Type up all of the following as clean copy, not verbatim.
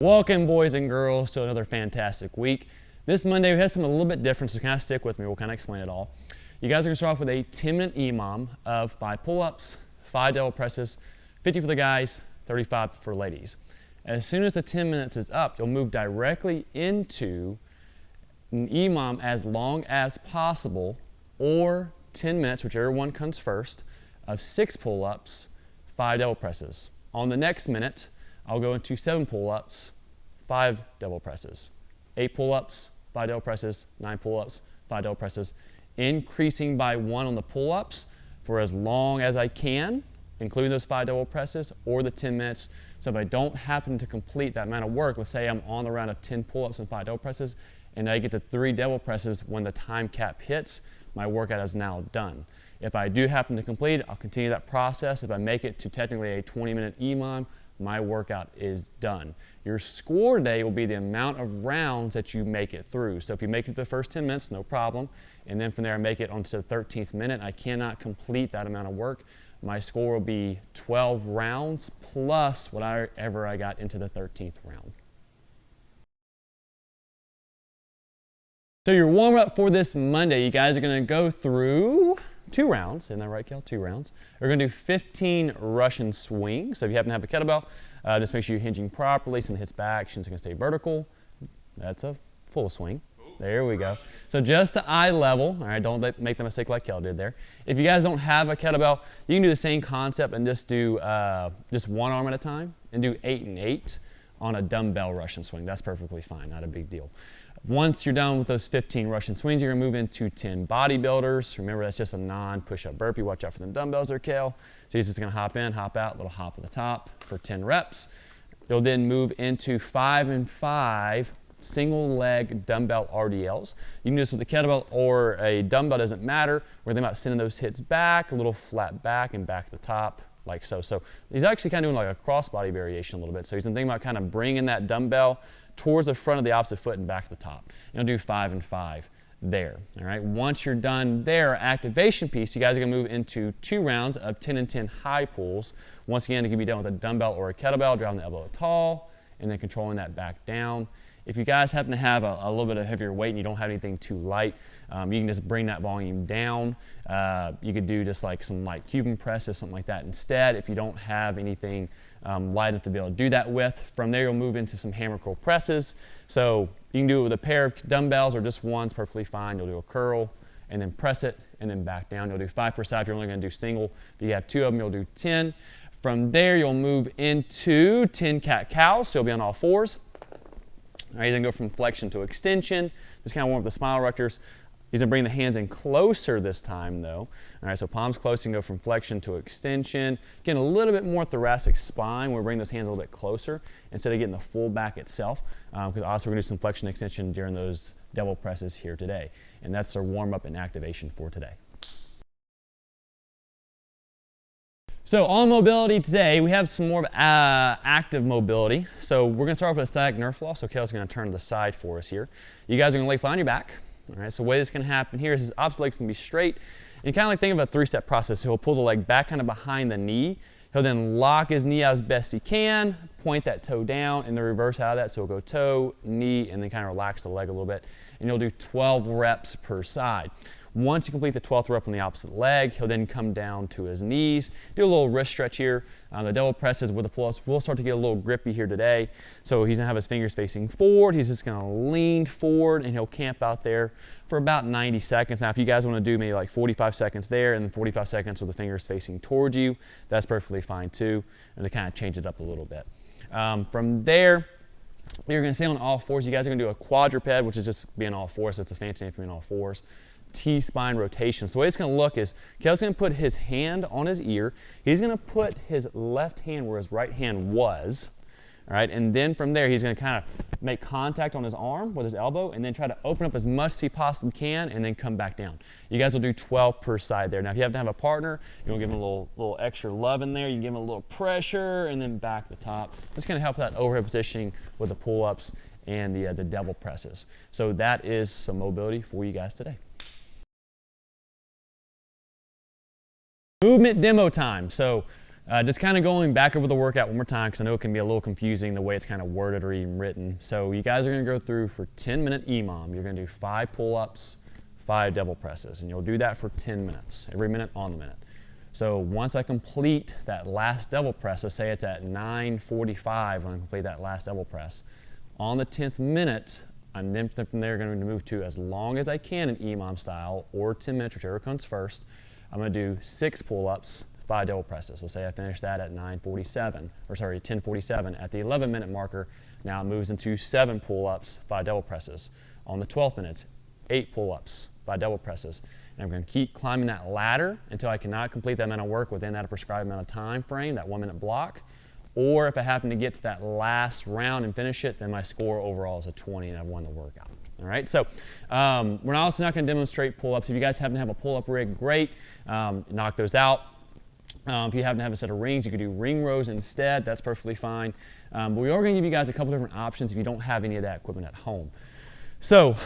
Welcome, boys and girls, to another fantastic week. This Monday we have something a little bit different, so kind of stick with me. We'll kind of explain it all. You guys are going to start off with a 10-minute EMOM of 5 pull-ups, 5 double presses, 50 for the guys, 35 for ladies. As soon as the 10 minutes is up, you'll move directly into an EMOM as long as possible, or 10 minutes, whichever one comes first, of 6 pull-ups, 5 double presses. On the next minute, I'll go into 7 pull-ups, 5 double presses, 8 pull-ups, 5 double presses, 9 pull-ups, 5 double presses, increasing by 1 on the pull-ups for as long as I can, including those 5 double presses or the 10 minutes. So if I don't happen to complete that amount of work, let's say I'm on the round of 10 pull-ups and 5 double presses, and I get to 3 double presses when the time cap hits, my workout is now done. If I do happen to complete it, I'll continue that process. If I make it to technically a 20-minute EMOM, my workout is done. Your score today will be the amount of rounds that you make it through. So if you make it to the first 10 minutes, no problem. And then from there, I make it onto the 13th minute. I cannot complete that amount of work. My score will be 12 rounds plus whatever I got into the 13th round. So your warm-up for this Monday, you guys are going to go through 2 rounds, isn't that right, Kel? 2 rounds. We're going to do 15 Russian swings. So if you happen to have a kettlebell, just make sure you're hinging properly. Some hits back, shins are going to stay vertical. That's a full swing. There we go. So just the eye level. All right, don't make the mistake like Kel did there. If you guys don't have a kettlebell, you can do the same concept and just do just one arm at a time and do 8 and 8 on a dumbbell Russian swing. That's perfectly fine, not a big deal. Once you're done with those 15 Russian swings, you're going to move into 10 bodybuilders. Remember, that's just a non-push-up burpee. Watch out for them dumbbells there, Kale. So you're just going to hop in, hop out, little hop at the top for 10 reps. You'll then move into 5 and 5 single leg dumbbell RDLs. You can do this with a kettlebell or a dumbbell, doesn't matter. We're thinking about sending those hits back, a little flat back and back to the top, like so. So he's actually kind of doing like a crossbody variation a little bit. So he's thinking about kind of bringing that dumbbell towards the front of the opposite foot and back to the top. You'll do 5 and 5 there. All right. Once you're done there, activation piece, you guys are going to move into 2 rounds of 10 and 10 high pulls. Once again, it can be done with a dumbbell or a kettlebell, driving the elbow tall, and then controlling that back down. If you guys happen to have a little bit of heavier weight and you don't have anything too light, you can just bring that volume down. You could do just like some light Cuban presses, something like that instead, if you don't have anything light enough to be able to do that with. From there, you'll move into some hammer curl presses. So you can do it with a pair of dumbbells or just one's perfectly fine. You'll do a curl and then press it and then back down. You'll do 5 per side if you're only going to do single. If you have 2 of them, you'll do 10. From there, you'll move into 10 cat-cows. So you'll be on all 4s. All right, he's going to go from flexion to extension. Just kind of warm up the spinal erectors. He's going to bring the hands in closer this time, though. All right, so palms close, you can go from flexion to extension. Getting a little bit more thoracic spine. We'll bring those hands a little bit closer instead of getting the full back itself. Because also we're going to do some flexion extension during those double presses here today. And that's our warm-up and activation for today. So on mobility today, we have some more active mobility. So we're going to start off with a static nerve floss. So Kale's going to turn to the side for us here. You guys are going to lay flat on your back. All right, so the way this is going to happen here is his opposite leg's going to be straight. And you kind of like think of a 3-step process. So he'll pull the leg back kind of behind the knee. He'll then lock his knee out as best he can, point that toe down, and then reverse out of that. So he'll go toe, knee, and then kind of relax the leg a little bit. And you'll do 12 reps per side. Once you complete the 12th rep on the opposite leg, he'll then come down to his knees. Do a little wrist stretch here. The double presses with the pull-ups will start to get a little grippy here today. So he's going to have his fingers facing forward. He's just going to lean forward, and he'll camp out there for about 90 seconds. Now, if you guys want to do maybe like 45 seconds there and then 45 seconds with the fingers facing towards you, that's perfectly fine too, and to kind of change it up a little bit. From there, you're going to stay on all 4s. You guys are going to do a quadruped, which is just being all 4s. So it's a fancy name for being all 4s. T-spine rotation. So the way it's going to look is Kale's going to put his hand on his ear. He's going to put his left hand where his right hand was. All right, and then from there, he's going to kind of make contact on his arm with his elbow and then try to open up as much as he possibly can and then come back down. You guys will do 12 per side there. Now, if you have to have a partner, you'll give him a little extra love in there. You can give him a little pressure and then back to the top. It's going to help that overhead positioning with the pull-ups and the double presses. So that is some mobility for you guys today. Movement demo time. So just kind of going back over the workout one more time because I know it can be a little confusing the way it's kind of worded or even written. So you guys are going to go through for 10-minute EMOM. You're going to do 5 pull-ups, 5 devil presses, and you'll do that for 10 minutes, every minute on the minute. So once I complete that last devil press, let's say it's at 9:45 when I complete that last devil press, on the 10th minute, I'm then from there going to move to as long as I can in EMOM style or 10 minutes, whichever comes first. I'm going to do 6 pull-ups, 5 devil presses. Let's say I finish that at 10:47 at the 11-minute marker. Now it moves into 7 pull-ups, 5 devil presses. On the 12th minute, 8 pull-ups, 5 devil presses. And I'm going to keep climbing that ladder until I cannot complete that amount of work within that prescribed amount of time frame, that 1-minute block. Or if I happen to get to that last round and finish it, then my score overall is a 20 and I've won the workout. All right, so we're also not going to demonstrate pull-ups. If you guys happen to have a pull-up rig, great. Knock those out. If you happen to have a set of rings, you could do ring rows instead. That's perfectly fine. But we are going to give you guys a couple different options if you don't have any of that equipment at home. So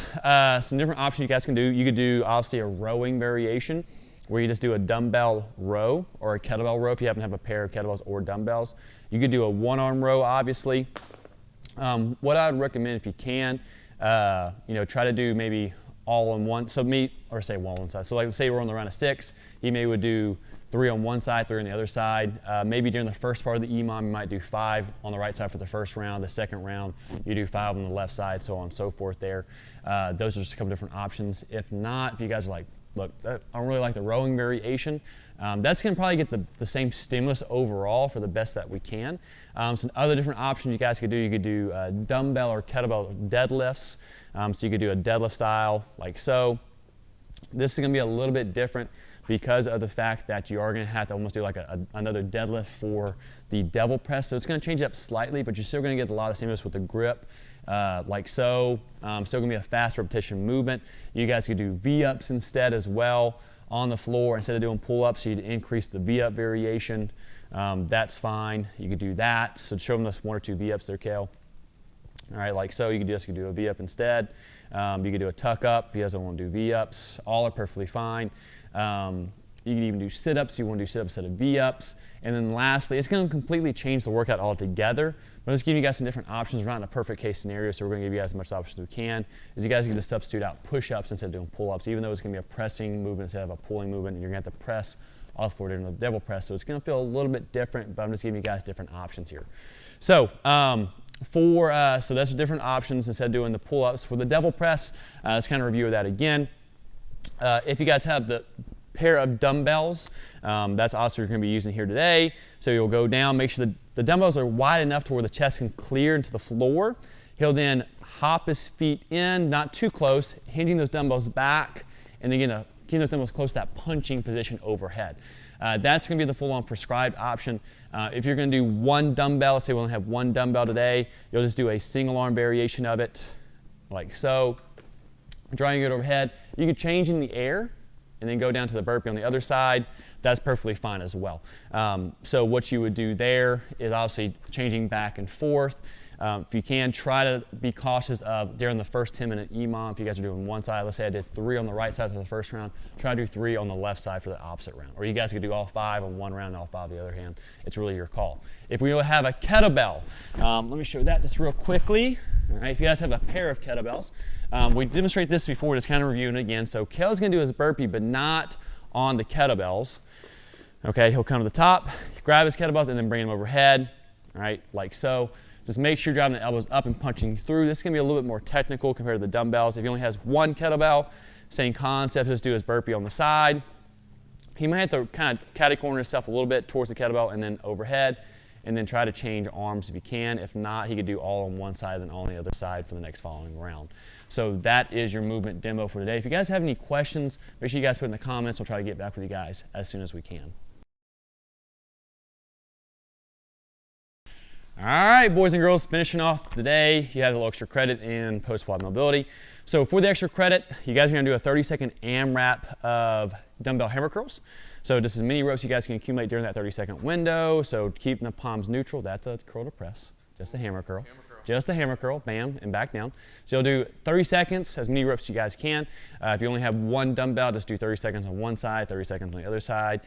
some different options you guys can do. You could do obviously a rowing variation where you just do a dumbbell row or a kettlebell row if you happen to have a pair of kettlebells or dumbbells. You could do a one-arm row, obviously. What I would recommend if you can, try to do maybe all on one. So say one on one side. So like say we're on the round of 6, you maybe would do 3 on one side, 3 on the other side. Maybe during the first part of the EMOM, you might do 5 on the right side for the first round. The second round, you do 5 on the left side, so on and so forth there. Those are just a couple different options. If not, if you guys are like, look, I don't really like the rowing variation, that's going to probably get the same stimulus overall for the best that we can. Some other different options you guys could do, dumbbell or kettlebell deadlifts. So you could do a deadlift style like so. This is going to be a little bit different because of the fact that you are going to have to almost do like another deadlift for the devil press. So it's going to change it up slightly, but you're still going to get a lot of stimulus with the grip, like so. Still going to be a fast repetition movement. You guys could do V-ups instead as well on the floor. Instead of doing pull-ups, you'd increase the V-up variation. That's fine. You could do that. So show them this 1 or 2 V-ups there, Kale. All right, like so. You could do a V-up instead. You could do a tuck-up if you guys don't want to do V-ups. All are perfectly fine. You can even do sit-ups. You want to do sit-ups instead of V-ups. And then lastly, it's going to completely change the workout altogether. But I'm just giving you guys some different options. We're not in a perfect case scenario, so we're going to give you guys as much options as we can. Is you guys can just substitute out push-ups instead of doing pull-ups, even though it's going to be a pressing movement instead of a pulling movement. And you're going to have to press off the floor during the devil press. So it's going to feel a little bit different, but I'm just giving you guys different options here. So so that's different options instead of doing the pull-ups. For the devil press, let's kind of review that again. If you guys have the pair of dumbbells, that's also what you're going to be using here today. So you'll go down, make sure the dumbbells are wide enough to where the chest can clear into the floor. He'll then hop his feet in, not too close, hinging those dumbbells back, and then keeping those dumbbells close to that punching position overhead. That's going to be the full-on prescribed option. If you're going to do one dumbbell, let's say we only have one dumbbell today, you'll just do a single arm variation of it, like so. Drawing it overhead. You could change in the air and then go down to the burpee on the other side. That's perfectly fine as well. So what you would do there is obviously changing back and forth. If you can, try to be cautious of during the first 10-minute EMOM. If you guys are doing one side, let's say I did 3 on the right side for the first round, try to do 3 on the left side for the opposite round. Or you guys could do all 5 on one round and all 5 on the other hand. It's really your call. If we have a kettlebell, let me show that just real quickly. All right, if you guys have a pair of kettlebells, we demonstrated this before, just kind of reviewing it again. So Kale's going to do his burpee, but not on the kettlebells. Okay, he'll come to the top, grab his kettlebells, and then bring them overhead. All right, like so. Just make sure you're driving the elbows up and punching through. This is going to be a little bit more technical compared to the dumbbells. If he only has one kettlebell, same concept, just do his burpee on the side. He might have to kind of catty corner himself a little bit towards the kettlebell and then overhead, and then try to change arms if you can. If not, he could do all on one side and then all on the other side for the next following round. So that is your movement demo for today. If you guys have any questions, make sure you guys put in the comments. We'll try to get back with you guys as soon as we can. All right, boys and girls, finishing off today, you have a little extra credit in post-WOD mobility. So for the extra credit, you guys are going to do a 30-second AMRAP of dumbbell hammer curls. So just as many reps you guys can accumulate during that 30-second window. So keeping the palms neutral, that's a curl to press, just a hammer curl. just a hammer curl, bam, and back down. So you'll do 30 seconds, as many reps as you guys can. If you only have one dumbbell, just do 30 seconds on one side, 30 seconds on the other side.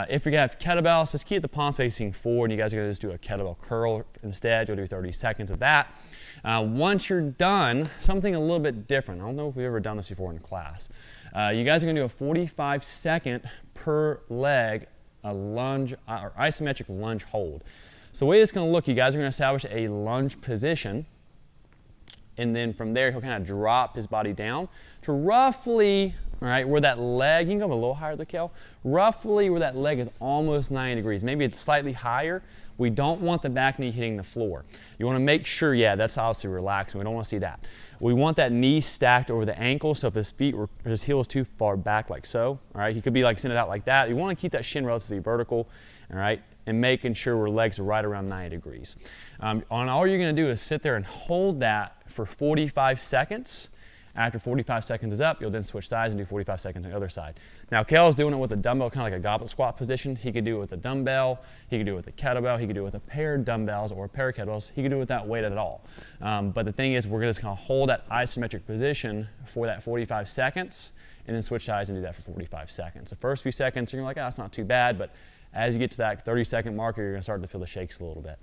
If you have kettlebells, just keep the palms facing forward, and you guys are gonna just do a kettlebell curl instead. You'll do 30 seconds of that. Once you're done, something a little bit different. I don't know if we've ever done this before in class. You guys are gonna do a 45-second per leg, a lunge or isometric lunge hold. So the way it's going to look, you guys are going to establish a lunge position, and then from there he'll kind of drop his body down to roughly, all right, where that leg, you can go a little higher there, Kel, roughly where that leg is almost 90 degrees. Maybe it's slightly higher. We don't want the back knee hitting the floor. You want to make sure, yeah, that's obviously relaxing. We don't want to see that. We want that knee stacked over the ankle, so if his feet or his heel is too far back like so, all right, he could be like send it out like that. You want to keep that shin relatively vertical, all right, and making sure our legs are right around 90 degrees. All you're going to do is sit there and hold that for 45 seconds. After 45 seconds is up, you'll then switch sides and do 45 seconds on the other side. Now, Kel's doing it with a dumbbell, kind of like a goblet squat position. He could do it with a dumbbell. He could do it with a kettlebell. He could do it with a pair of dumbbells or a pair of kettlebells. He could do it without weight at all. But the thing is, we're just going to hold that isometric position for that 45 seconds and then switch sides and do that for 45 seconds. The first few seconds, you're like, oh, that's not too bad. But as you get to that 30-second marker, you're going to start to feel the shakes a little bit.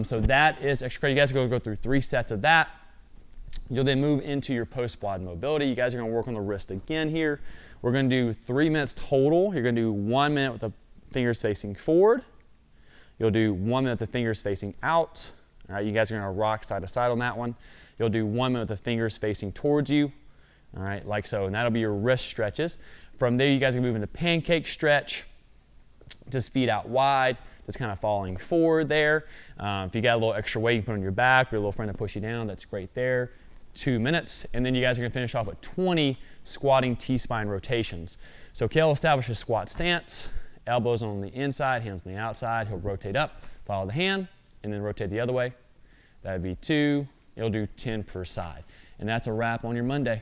So that is extra credit. You guys are going to go through 3 sets of that. You'll then move into your post WOD mobility. You guys are going to work on the wrist again here. We're going to do 3 minutes total. You're going to do 1 minute with the fingers facing forward. You'll do 1 minute with the fingers facing out. All right, you guys are going to rock side to side on that one. You'll do 1 minute with the fingers facing towards you. All right, like so, and that'll be your wrist stretches. From there, you guys are going to move into pancake stretch. Just feet out wide, just kind of falling forward there. If you got a little extra weight you can put on your back, or a little friend to push you down, that's great there. 2 minutes, and then you guys are going to finish off with 20 squatting T-spine rotations. So Kel establishes squat stance, elbows on the inside, hands on the outside. He'll rotate up, follow the hand, and then rotate the other way. That would be 2. You'll do 10 per side. And that's a wrap on your Monday.